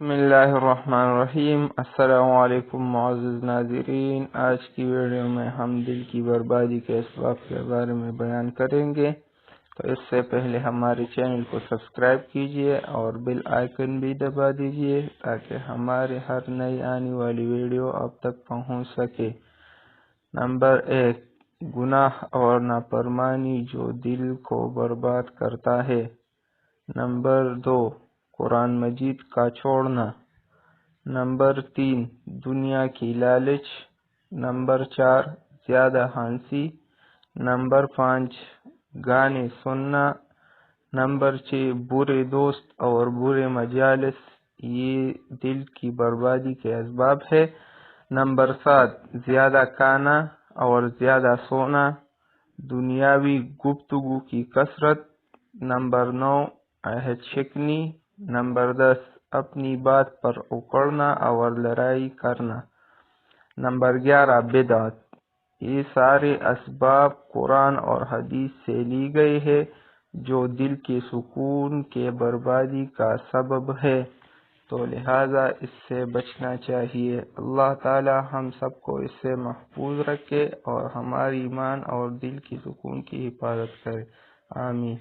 بسم اللہ الرحمن الرحیم۔ السلام علیکم معزز ناظرین، آج کی ویڈیو میں ہم دل کی بربادی کے اسباب کے بارے میں بیان کریں گے۔ تو اس سے پہلے ہمارے چینل کو سبسکرائب کیجئے اور بیل آئیکن بھی دبا دیجئے تاکہ ہمارے ہر نئی آنے والی ویڈیو آپ تک پہنچ سکے۔ نمبر 1، گناہ اور نافرمانی جو دل کو برباد کرتا ہے۔ نمبر 2، قرآن مجید کا چھوڑنا۔ نمبر 3، دنیا کی لالچ۔ نمبر 4، زیادہ ہنسی۔ نمبر 5، گانے سننا۔ نمبر 6، برے دوست اور برے مجالس، یہ دل کی بربادی کے اسباب ہے۔ نمبر 7، زیادہ کھانا اور زیادہ سونا، دنیاوی گفتگو کی کثرت۔ نمبر 9، عہد شکنی۔ نمبر 10، اپنی بات پر اکڑنا اور لڑائی کرنا۔ نمبر 11، بدعت۔ یہ سارے اسباب قرآن اور حدیث سے لی گئے ہیں جو دل کے سکون کے بربادی کا سبب ہے، تو لہذا اس سے بچنا چاہیے۔ اللہ تعالی ہم سب کو اس سے محفوظ رکھے اور ہماری ایمان اور دل کی سکون کی حفاظت کرے، آمین۔